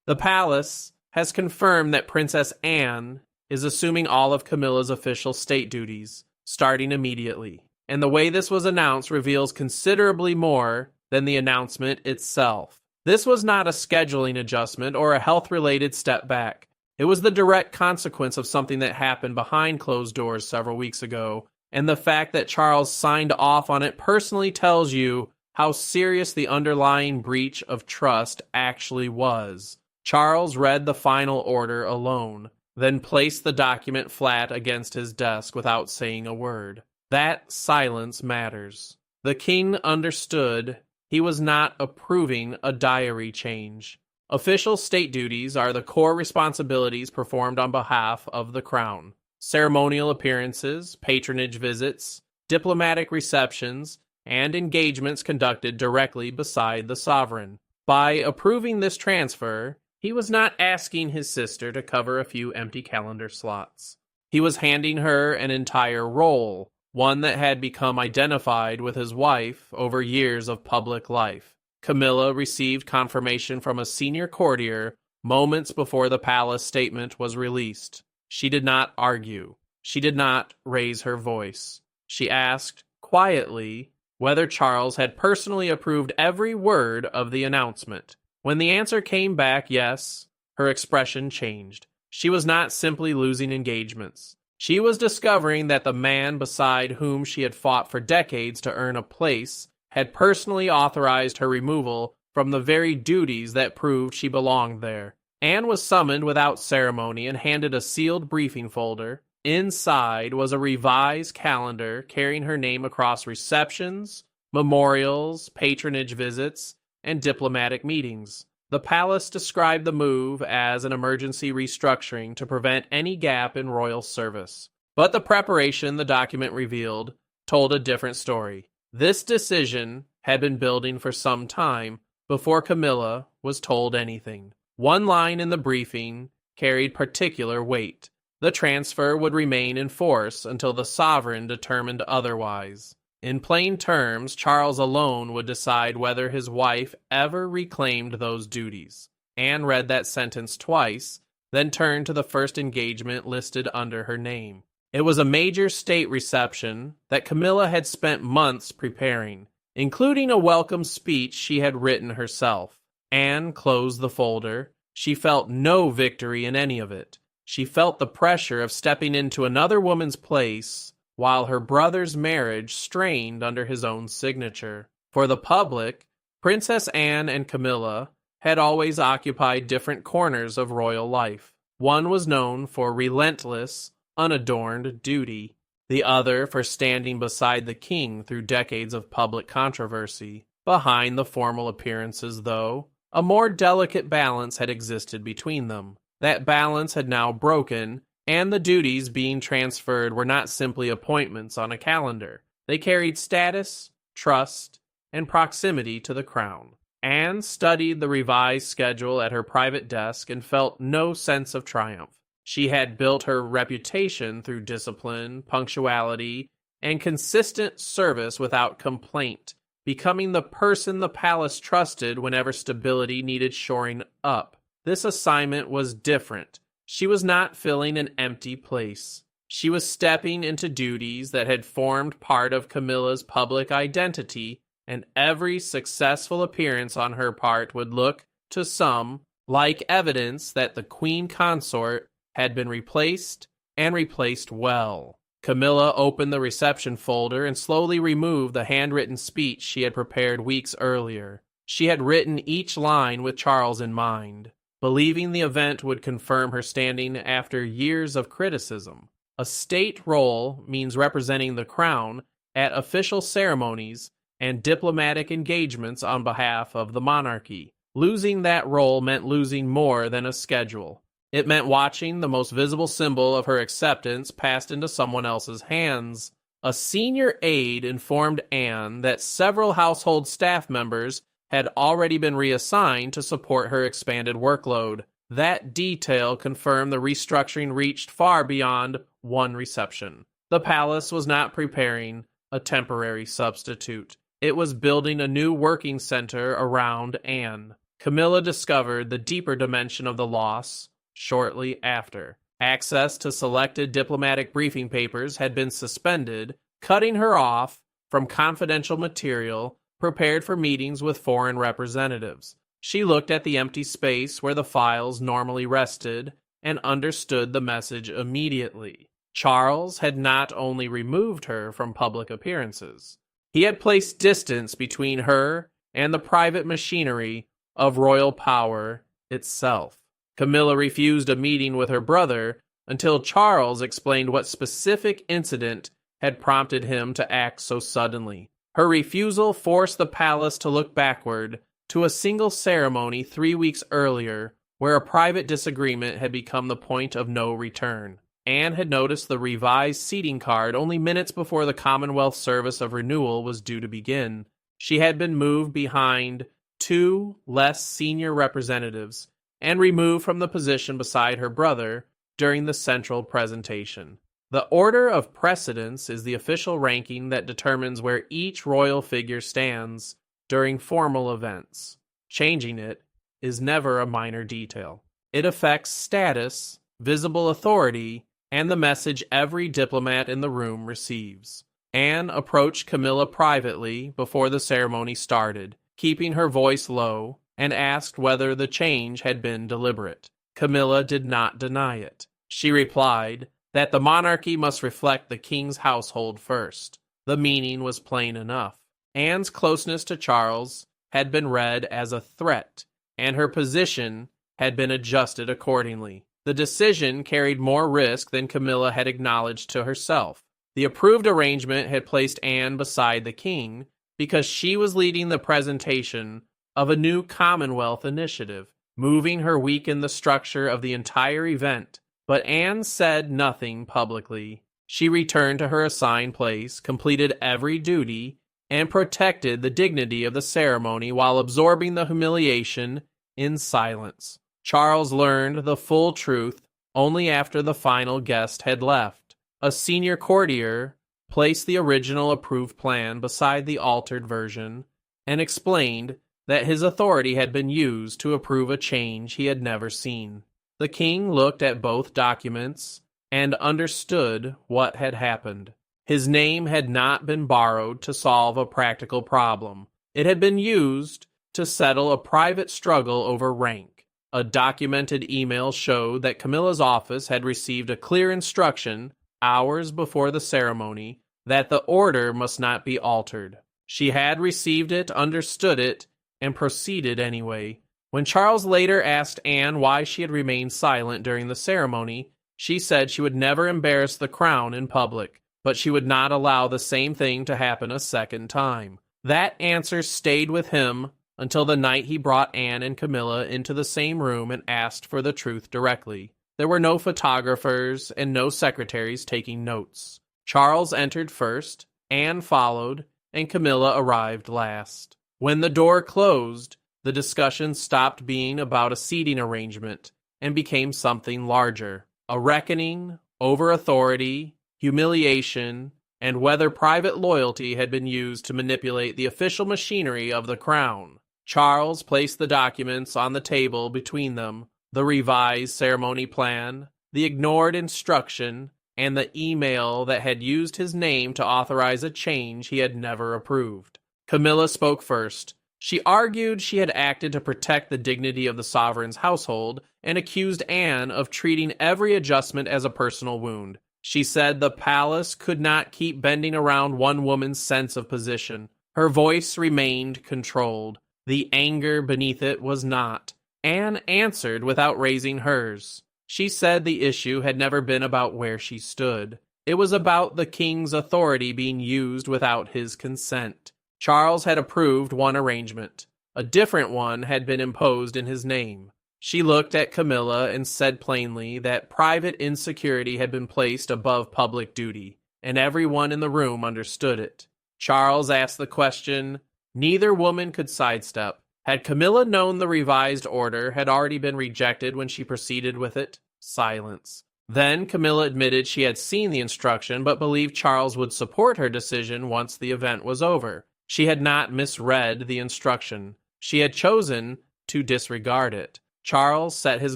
The palace has confirmed that Princess Anne is assuming all of Camilla's official state duties, starting immediately. And the way this was announced reveals considerably more than the announcement itself. This was not a scheduling adjustment or a health-related step back. It was the direct consequence of something that happened behind closed doors several weeks ago, and the fact that Charles signed off on it personally tells you how serious the underlying breach of trust actually was. Charles read the final order alone, then placed the document flat against his desk without saying a word. That silence matters. The king understood he was not approving a diary change. Official state duties are the core responsibilities performed on behalf of the crown. Ceremonial appearances, patronage visits, diplomatic receptions, and engagements conducted directly beside the sovereign. By approving this transfer, he was not asking his sister to cover a few empty calendar slots. He was handing her an entire role, one that had become identified with his wife over years of public life. Camilla received confirmation from a senior courtier moments before the palace statement was released. She did not argue. She did not raise her voice. She asked, quietly, whether Charles had personally approved every word of the announcement. When the answer came back yes, her expression changed. She was not simply losing engagements. She was discovering that the man beside whom she had fought for decades to earn a place had personally authorized her removal from the very duties that proved she belonged there. Anne was summoned without ceremony and handed a sealed briefing folder. Inside was a revised calendar carrying her name across receptions, memorials, patronage visits, and diplomatic meetings. The palace described the move as an emergency restructuring to prevent any gap in royal service. But the preparation the document revealed told a different story. This decision had been building for some time before Camilla was told anything. One line in the briefing carried particular weight. The transfer would remain in force until the sovereign determined otherwise. In plain terms, Charles alone would decide whether his wife ever reclaimed those duties. Anne read that sentence twice, then turned to the first engagement listed under her name. It was a major state reception that Camilla had spent months preparing, including a welcome speech she had written herself. Anne closed the folder. She felt no victory in any of it. She felt the pressure of stepping into another woman's place, while her brother's marriage strained under his own signature. For the public, Princess Anne and Camilla had always occupied different corners of royal life. One was known for relentless, unadorned duty, the other for standing beside the king through decades of public controversy. Behind the formal appearances, though, a more delicate balance had existed between them. That balance had now broken, and the duties being transferred were not simply appointments on a calendar. They carried status, trust, and proximity to the crown. Anne studied the revised schedule at her private desk and felt no sense of triumph. She had built her reputation through discipline, punctuality, and consistent service without complaint, becoming the person the palace trusted whenever stability needed shoring up. This assignment was different. She was not filling an empty place. She was stepping into duties that had formed part of Camilla's public identity, and every successful appearance on her part would look, to some, like evidence that the queen consort had been replaced, and replaced well. Camilla opened the reception folder and slowly removed the handwritten speech she had prepared weeks earlier. She had written each line with Charles in mind, believing the event would confirm her standing after years of criticism. A state role means representing the crown at official ceremonies and diplomatic engagements on behalf of the monarchy. Losing that role meant losing more than a schedule. It meant watching the most visible symbol of her acceptance passed into someone else's hands. A senior aide informed Anne that several household staff members had already been reassigned to support her expanded workload. That detail confirmed the restructuring reached far beyond one reception. The palace was not preparing a temporary substitute. It was building a new working center around Anne. Camilla discovered the deeper dimension of the loss shortly after. Access to selected diplomatic briefing papers had been suspended, cutting her off from confidential material prepared for meetings with foreign representatives. She looked at the empty space where the files normally rested and understood the message immediately. Charles had not only removed her from public appearances, he had placed distance between her and the private machinery of royal power itself. Camilla refused a meeting with her brother until Charles explained what specific incident had prompted him to act so suddenly. Her refusal forced the palace to look backward to a single ceremony 3 weeks earlier where a private disagreement had become the point of no return. Anne had noticed the revised seating card only minutes before the Commonwealth service of renewal was due to begin. She had been moved behind 2 less senior representatives and removed from the position beside her brother during the central presentation. The order of precedence is the official ranking that determines where each royal figure stands during formal events. Changing it is never a minor detail. It affects status, visible authority, and the message every diplomat in the room receives. Anne approached Camilla privately before the ceremony started, keeping her voice low, and asked whether the change had been deliberate. Camilla did not deny it. She replied that the monarchy must reflect the king's household first. The meaning was plain enough. Anne's closeness to Charles had been read as a threat, and her position had been adjusted accordingly. The decision carried more risk than Camilla had acknowledged to herself. The approved arrangement had placed Anne beside the king because she was leading the presentation of a new Commonwealth initiative. Moving her weakened the structure of the entire event, but Anne said nothing publicly. She returned to her assigned place, completed every duty, and protected the dignity of the ceremony while absorbing the humiliation in silence. Charles learned the full truth only after the final guest had left. A senior courtier placed the original approved plan beside the altered version and explained that his authority had been used to approve a change he had never seen. The king looked at both documents and understood what had happened. His name had not been borrowed to solve a practical problem. It had been used to settle a private struggle over rank. A documented email showed that Camilla's office had received a clear instruction hours before the ceremony that the order must not be altered. She had received it, understood it, and proceeded anyway. When Charles later asked Anne why she had remained silent during the ceremony, she said she would never embarrass the crown in public, but she would not allow the same thing to happen a second time. That answer stayed with him until the night he brought Anne and Camilla into the same room and asked for the truth directly. There were no photographers and no secretaries taking notes. Charles entered first, Anne followed, and Camilla arrived last. When the door closed, the discussion stopped being about a seating arrangement and became something larger. A reckoning over authority, humiliation, and whether private loyalty had been used to manipulate the official machinery of the crown. Charles placed the documents on the table between them, the revised ceremony plan, the ignored instruction, and the email that had used his name to authorize a change he had never approved. Camilla spoke first. She argued she had acted to protect the dignity of the sovereign's household and accused Anne of treating every adjustment as a personal wound. She said the palace could not keep bending around one woman's sense of position. Her voice remained controlled. The anger beneath it was not. Anne answered without raising hers. She said the issue had never been about where she stood. It was about the king's authority being used without his consent. Charles had approved one arrangement. A different one had been imposed in his name. She looked at Camilla and said plainly that private insecurity had been placed above public duty, and everyone in the room understood it. Charles asked the question neither woman could sidestep. Had Camilla known the revised order had already been rejected when she proceeded with it? Silence. Then Camilla admitted she had seen the instruction but believed Charles would support her decision once the event was over. She had not misread the instruction. She had chosen to disregard it. Charles set his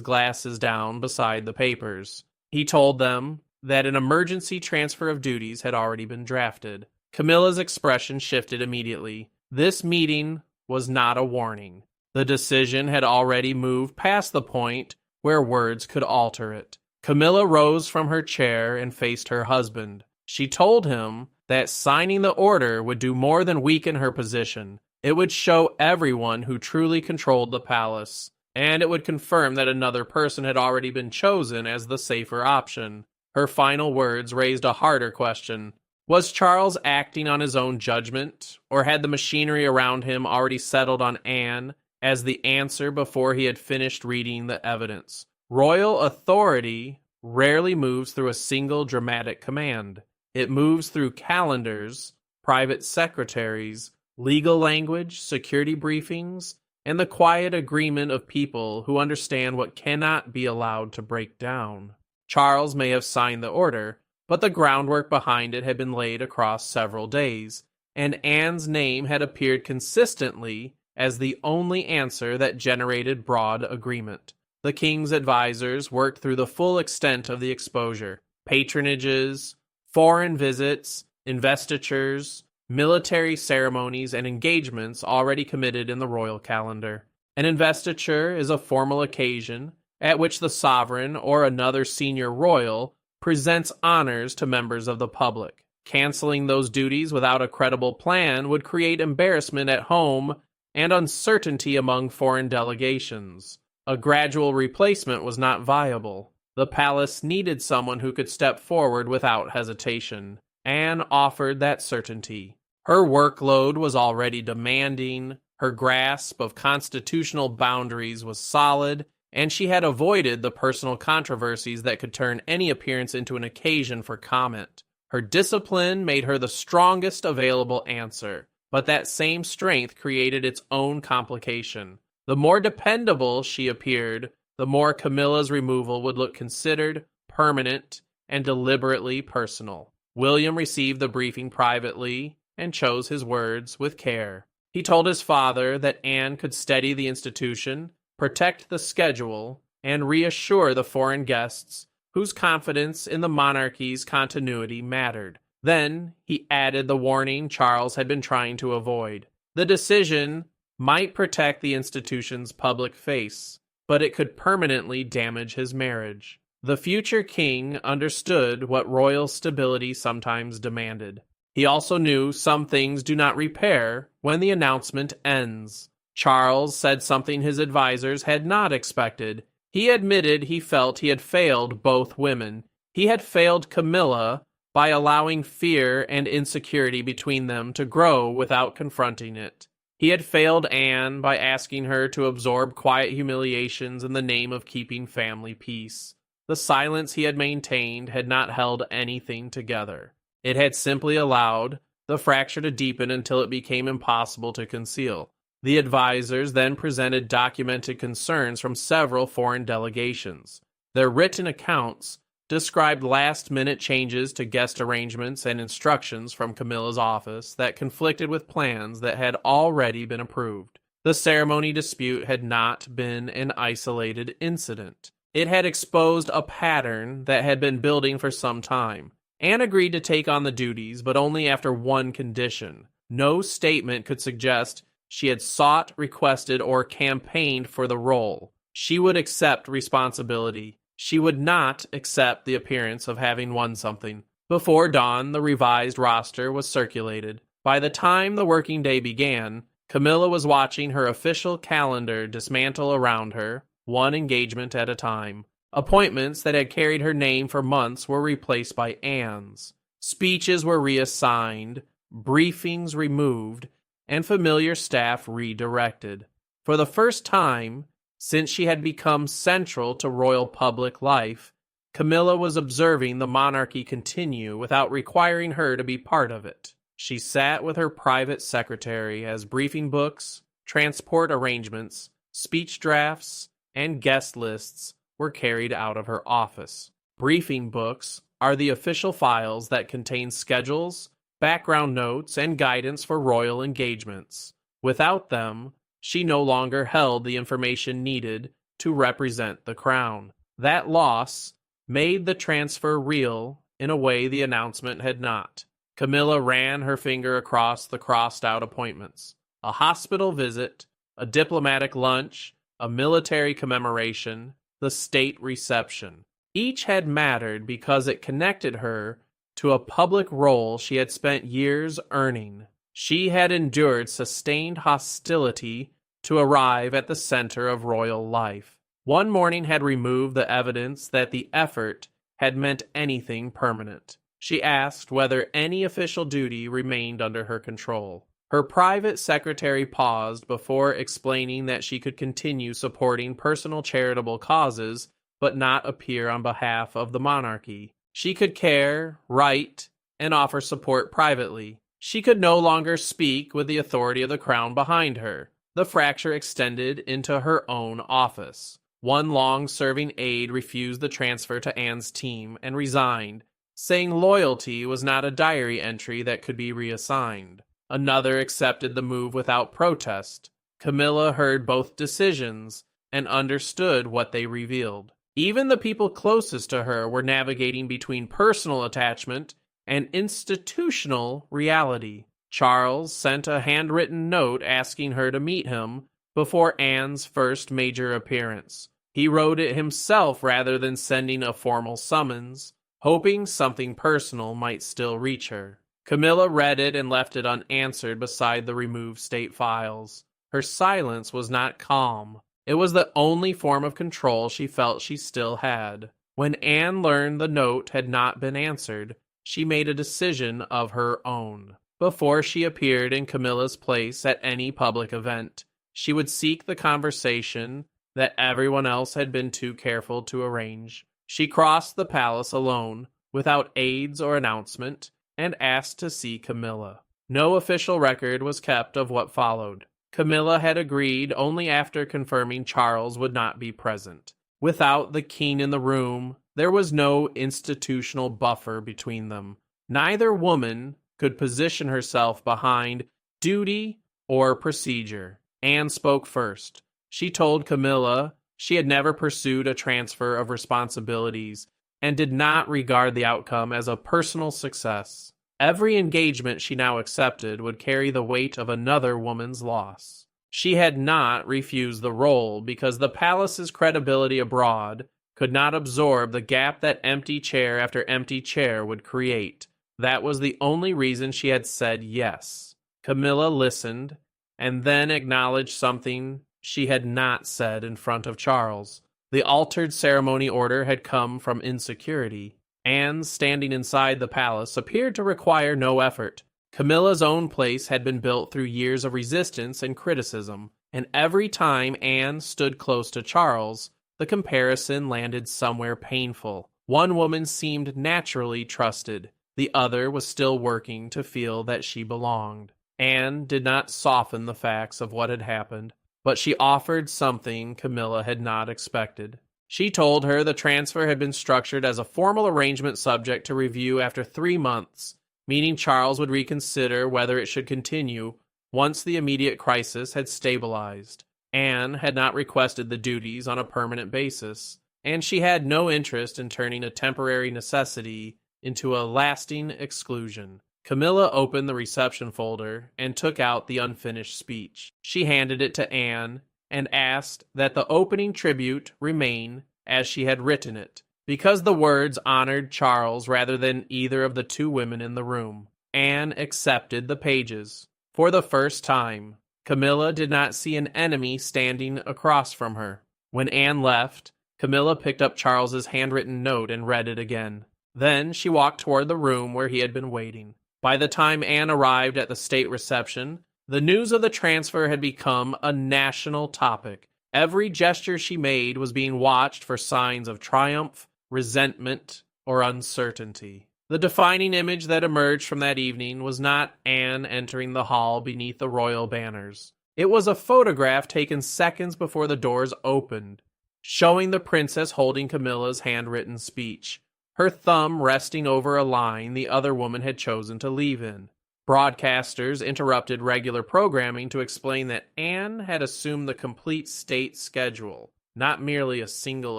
glasses down beside the papers. He told them that an emergency transfer of duties had already been drafted. Camilla's expression shifted immediately. This meeting was not a warning. The decision had already moved past the point where words could alter it. Camilla rose from her chair and faced her husband. She told him that signing the order would do more than weaken her position. It would show everyone who truly controlled the palace, and it would confirm that another person had already been chosen as the safer option. Her final words raised a harder question. Was Charles acting on his own judgment, or had the machinery around him already settled on Anne as the answer before he had finished reading the evidence? Royal authority rarely moves through a single dramatic command. It moves through calendars, private secretaries, legal language, security briefings, and the quiet agreement of people who understand what cannot be allowed to break down. Charles may have signed the order, but the groundwork behind it had been laid across several days, and Anne's name had appeared consistently as the only answer that generated broad agreement. The king's advisors worked through the full extent of the exposure: patronages, foreign visits, investitures, military ceremonies, and engagements already committed in the royal calendar. An investiture is a formal occasion at which the sovereign or another senior royal presents honors to members of the public. Canceling those duties without a credible plan would create embarrassment at home and uncertainty among foreign delegations. A gradual replacement was not viable. The palace needed someone who could step forward without hesitation. Anne offered that certainty. Her workload was already demanding, her grasp of constitutional boundaries was solid, and she had avoided the personal controversies that could turn any appearance into an occasion for comment. Her discipline made her the strongest available answer, but that same strength created its own complication. The more dependable she appeared, the more Camilla's removal would look considered, permanent, and deliberately personal. William received the briefing privately and chose his words with care. He told his father that Anne could steady the institution, protect the schedule, and reassure the foreign guests whose confidence in the monarchy's continuity mattered. Then he added the warning Charles had been trying to avoid. The decision might protect the institution's public face, but it could permanently damage his marriage. The future king understood what royal stability sometimes demanded. He also knew some things do not repair when the announcement ends. Charles said something his advisors had not expected. He admitted he felt he had failed both women. He had failed Camilla by allowing fear and insecurity between them to grow without confronting it. He had failed Anne by asking her to absorb quiet humiliations in the name of keeping family peace. The silence he had maintained had not held anything together. It had simply allowed the fracture to deepen until it became impossible to conceal. The advisors then presented documented concerns from several foreign delegations. Their written accounts described last-minute changes to guest arrangements and instructions from Camilla's office that conflicted with plans that had already been approved. The ceremony dispute had not been an isolated incident. It had exposed a pattern that had been building for some time. Anne agreed to take on the duties, but only after one condition. No statement could suggest she had sought, requested, or campaigned for the role. She would accept responsibility. She would not accept the appearance of having won something. Before dawn, the revised roster was circulated. By the time the working day began, Camilla was watching her official calendar dismantle around her, one engagement at a time. Appointments that had carried her name for months were replaced by Anne's. Speeches were reassigned, briefings removed, and familiar staff redirected. For the first time, since she had become central to royal public life, Camilla was observing the monarchy continue without requiring her to be part of it. She sat with her private secretary as briefing books, transport arrangements, speech drafts, and guest lists were carried out of her office. Briefing books are the official files that contain schedules, background notes, and guidance for royal engagements. Without them, She no longer held the information needed to represent the crown. That loss made the transfer real in a way the announcement had not. Camilla ran her finger across the crossed-out appointments. A hospital visit, a diplomatic lunch, a military commemoration, the state reception. Each had mattered because it connected her to a public role she had spent years earning. She had endured sustained hostility to arrive at the center of royal life. One morning had removed the evidence that the effort had meant anything permanent. She asked whether any official duty remained under her control. Her private secretary paused before explaining that she could continue supporting personal charitable causes but not appear on behalf of the monarchy. She could care, write, and offer support privately. She could no longer speak with the authority of the crown behind her. The fracture extended into her own office. One long-serving aide refused the transfer to Anne's team and resigned, saying loyalty was not a diary entry that could be reassigned. Another accepted the move without protest. Camilla heard both decisions and understood what they revealed. Even the people closest to her were navigating between personal attachment and institutional reality. Charles sent a handwritten note asking her to meet him before Anne's first major appearance. He wrote it himself rather than sending a formal summons, hoping something personal might still reach her. Camilla read it and left it unanswered beside the removed state files. Her silence was not calm. It was the only form of control she felt she still had. When Anne learned the note had not been answered, she made a decision of her own. Before she appeared in Camilla's place at any public event, she would seek the conversation that everyone else had been too careful to arrange. She crossed the palace alone, without aides or announcement, and asked to see Camilla. No official record was kept of what followed. Camilla had agreed only after confirming Charles would not be present. Without the king in the room, there was no institutional buffer between them. Neither woman could position herself behind duty or procedure. Anne spoke first. She told Camilla she had never pursued a transfer of responsibilities and did not regard the outcome as a personal success. Every engagement she now accepted would carry the weight of another woman's loss. She had not refused the role because the palace's credibility abroad could not absorb the gap that empty chair after empty chair would create. That was the only reason she had said yes. Camilla listened, and then acknowledged something she had not said in front of Charles. The altered ceremony order had come from insecurity. Anne, standing inside the palace, appeared to require no effort. Camilla's own place had been built through years of resistance and criticism, and every time Anne stood close to Charles, the comparison landed somewhere painful. One woman seemed naturally trusted. The other was still working to feel that she belonged. Anne did not soften the facts of what had happened, but she offered something Camilla had not expected. She told her the transfer had been structured as a formal arrangement subject to review after 3 months, meaning Charles would reconsider whether it should continue once the immediate crisis had stabilized. Anne had not requested the duties on a permanent basis, and she had no interest in turning a temporary necessity into a lasting exclusion. Camilla opened the reception folder and took out the unfinished speech. She handed it to Anne and asked that the opening tribute remain as she had written it, because the words honored Charles rather than either of the two women in the room. Anne accepted the pages. For the first time, Camilla did not see an enemy standing across from her. When Anne left, Camilla picked up Charles's handwritten note and read it again. Then she walked toward the room where he had been waiting. By the time Anne arrived at the state reception, the news of the transfer had become a national topic. Every gesture she made was being watched for signs of triumph, resentment, or uncertainty. The defining image that emerged from that evening was not Anne entering the hall beneath the royal banners. It was a photograph taken seconds before the doors opened, showing the princess holding Camilla's handwritten speech, her thumb resting over a line the other woman had chosen to leave in. Broadcasters interrupted regular programming to explain that Anne had assumed the complete state schedule, not merely a single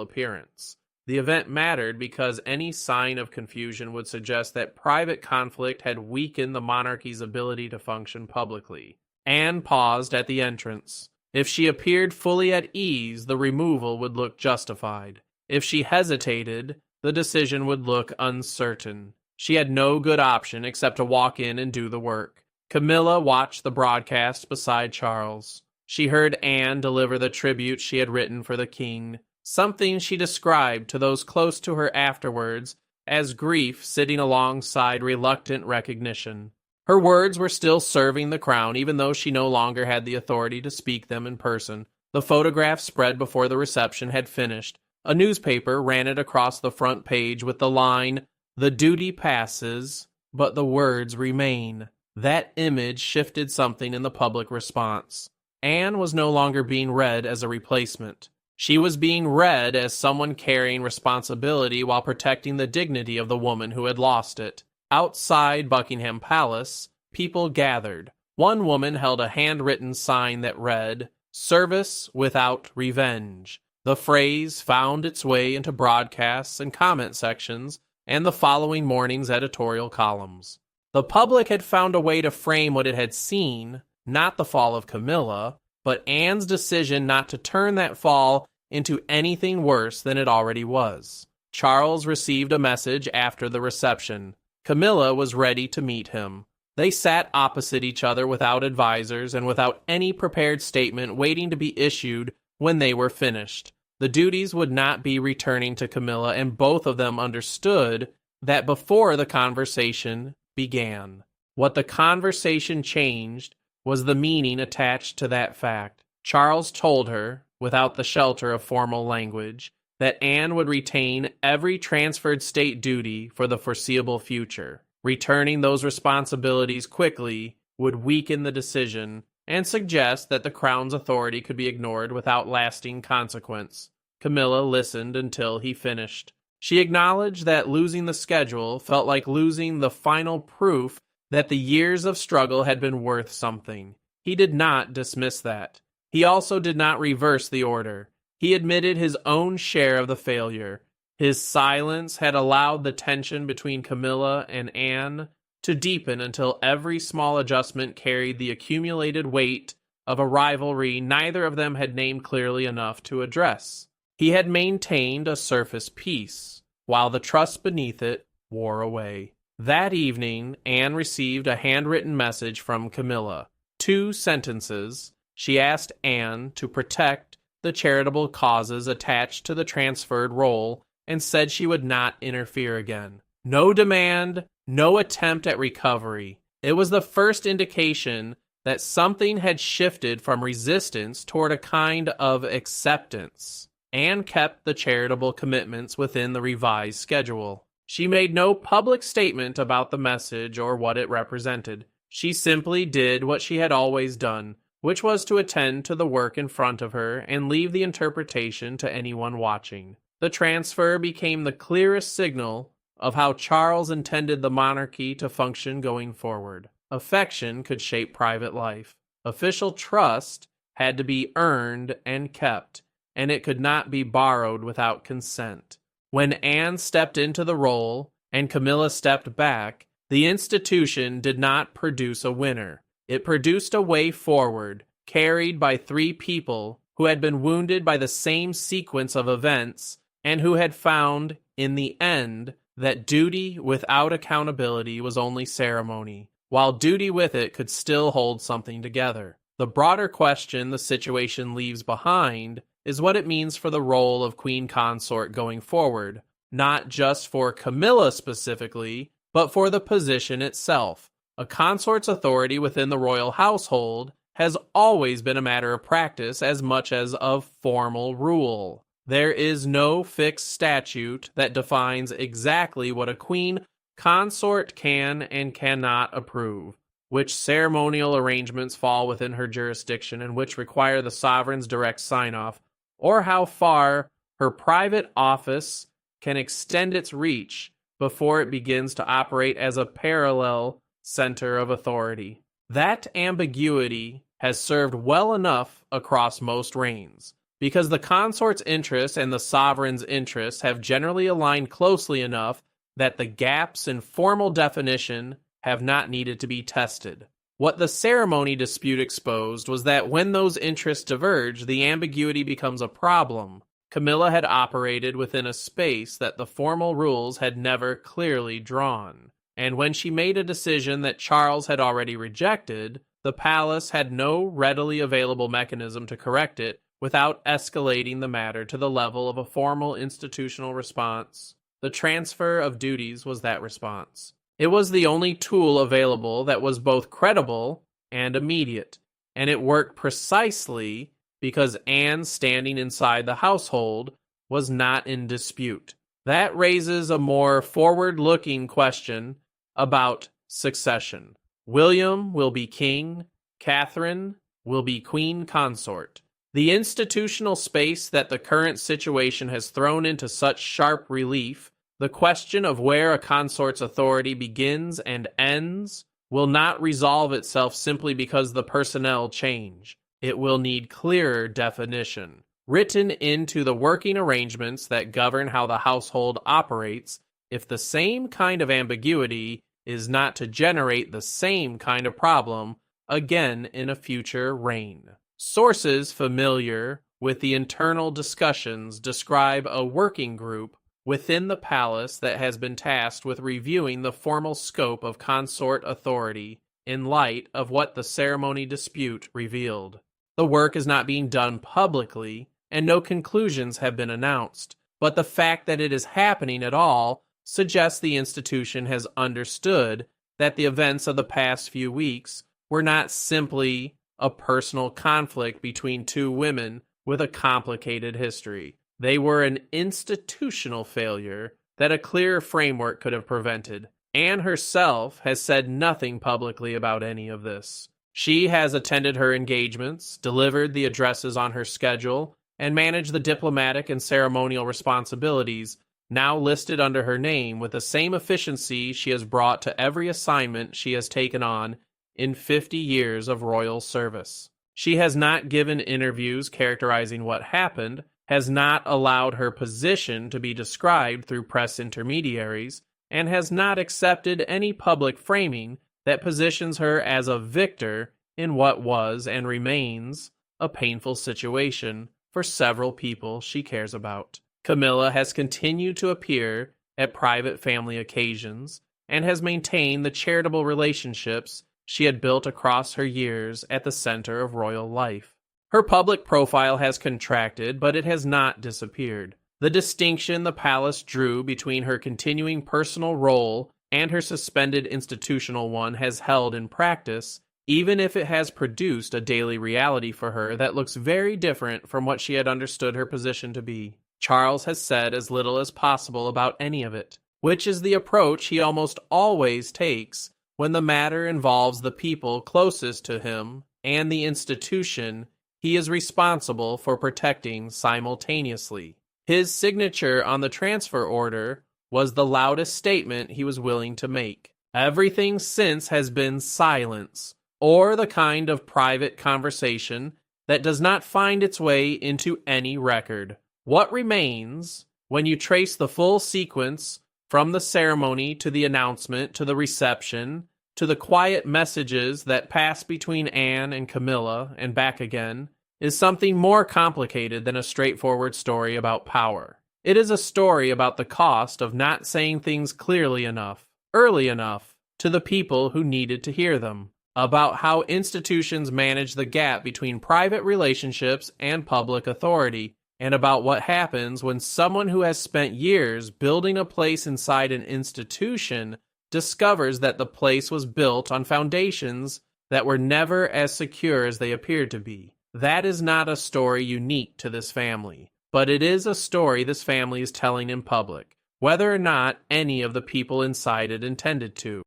appearance. The event mattered because any sign of confusion would suggest that private conflict had weakened the monarchy's ability to function publicly. Anne paused at the entrance. If she appeared fully at ease, the removal would look justified. If she hesitated, the decision would look uncertain. She had no good option except to walk in and do the work. Camilla watched the broadcast beside Charles. She heard Anne deliver the tribute she had written for the king, something she described to those close to her afterwards as grief sitting alongside reluctant recognition. Her words were still serving the crown, even though she no longer had the authority to speak them in person. The photograph spread before the reception had finished. A newspaper ran it across the front page with the line, "The duty passes, but the words remain." That image shifted something in the public response. Anne was no longer being read as a replacement. She was being read as someone carrying responsibility while protecting the dignity of the woman who had lost it. Outside Buckingham Palace, people gathered. One woman held a handwritten sign that read, "Service without revenge." The phrase found its way into broadcasts and comment sections and the following morning's editorial columns. The public had found a way to frame what it had seen, not the fall of Camilla, but Anne's decision not to turn that fall into anything worse than it already was. Charles received a message after the reception. Camilla was ready to meet him. They sat opposite each other without advisors and without any prepared statement waiting to be issued when they were finished. The duties would not be returning to Camilla, and both of them understood that before the conversation began. What the conversation changed was the meaning attached to that fact. Charles told her, without the shelter of formal language, that Anne would retain every transferred state duty for the foreseeable future. Returning those responsibilities quickly would weaken the decision and suggest that the crown's authority could be ignored without lasting consequence. Camilla listened until he finished. She acknowledged that losing the schedule felt like losing the final proof that the years of struggle had been worth something. He did not dismiss that. He also did not reverse the order. He admitted his own share of the failure. His silence had allowed the tension between Camilla and Anne to deepen until every small adjustment carried the accumulated weight of a rivalry neither of them had named clearly enough to address. He had maintained a surface peace, while the trust beneath it wore away. That evening, Anne received a handwritten message from Camilla. 2 sentences. She asked Anne to protect the charitable causes attached to the transferred role and said she would not interfere again. No demand, no attempt at recovery. It was the first indication that something had shifted from resistance toward a kind of acceptance. Anne kept the charitable commitments within the revised schedule. She made no public statement about the message or what it represented. She simply did what she had always done, which was to attend to the work in front of her and leave the interpretation to anyone watching. The transfer became the clearest signal of how Charles intended the monarchy to function going forward. Affection could shape private life. Official trust had to be earned and kept, and it could not be borrowed without consent. When Anne stepped into the role and Camilla stepped back, the institution did not produce a winner. It produced a way forward, carried by 3 people who had been wounded by the same sequence of events and who had found, in the end, that duty without accountability was only ceremony, while duty with it could still hold something together. The broader question the situation leaves behind is what it means for the role of Queen Consort going forward, not just for Camilla specifically, but for the position itself. A consort's authority within the royal household has always been a matter of practice as much as of formal rule. There is no fixed statute that defines exactly what a queen consort can and cannot approve, which ceremonial arrangements fall within her jurisdiction and which require the sovereign's direct sign-off, or how far her private office can extend its reach before it begins to operate as a parallel center of authority. That ambiguity has served well enough across most reigns, because the consort's interests and the sovereign's interests have generally aligned closely enough that the gaps in formal definition have not needed to be tested. What the ceremony dispute exposed was that when those interests diverge, the ambiguity becomes a problem. Camilla had operated within a space that the formal rules had never clearly drawn, and when she made a decision that Charles had already rejected, the palace had no readily available mechanism to correct it without escalating the matter to the level of a formal institutional response. The transfer of duties was that response. It was the only tool available that was both credible and immediate, and it worked precisely because Anne standing inside the household was not in dispute. That raises a more forward-looking question about succession. William will be king, Catherine will be queen consort. The institutional space that the current situation has thrown into such sharp relief, the question of where a consort's authority begins and ends, will not resolve itself simply because the personnel change. It will need clearer definition, written into the working arrangements that govern how the household operates, if the same kind of ambiguity is not to generate the same kind of problem again in a future reign. Sources familiar with the internal discussions describe a working group within the palace that has been tasked with reviewing the formal scope of consort authority in light of what the ceremony dispute revealed. The work is not being done publicly, and no conclusions have been announced, but the fact that it is happening at all suggests the institution has understood that the events of the past few weeks were not simply a personal conflict between two women with a complicated history. They were an institutional failure that a clearer framework could have prevented. Anne herself has said nothing publicly about any of this. She has attended her engagements, delivered the addresses on her schedule, and managed the diplomatic and ceremonial responsibilities now listed under her name with the same efficiency she has brought to every assignment she has taken on in 50 years of royal service. She has not given interviews characterizing what happened, has not allowed her position to be described through press intermediaries, and has not accepted any public framing that positions her as a victor in what was and remains a painful situation for several people she cares about. Camilla has continued to appear at private family occasions and has maintained the charitable relationships she had built across her years at the center of royal life. Her public profile has contracted, but it has not disappeared. The distinction the palace drew between her continuing personal role and her suspended institutional one has held in practice, even if it has produced a daily reality for her that looks very different from what she had understood her position to be. Charles has said as little as possible about any of it, which is the approach he almost always takes when the matter involves the people closest to him and the institution he is responsible for protecting simultaneously. His signature on the transfer order was the loudest statement he was willing to make. Everything since has been silence, or the kind of private conversation that does not find its way into any record. What remains, when you trace the full sequence from the ceremony to the announcement to the reception to the quiet messages that pass between Anne and Camilla and back again, is something more complicated than a straightforward story about power. It is a story about the cost of not saying things clearly enough, early enough, to the people who needed to hear them, about how institutions manage the gap between private relationships and public authority, and about what happens when someone who has spent years building a place inside an institution discovers that the place was built on foundations that were never as secure as they appeared to be. That is not a story unique to this family, but it is a story this family is telling in public, whether or not any of the people inside it intended to.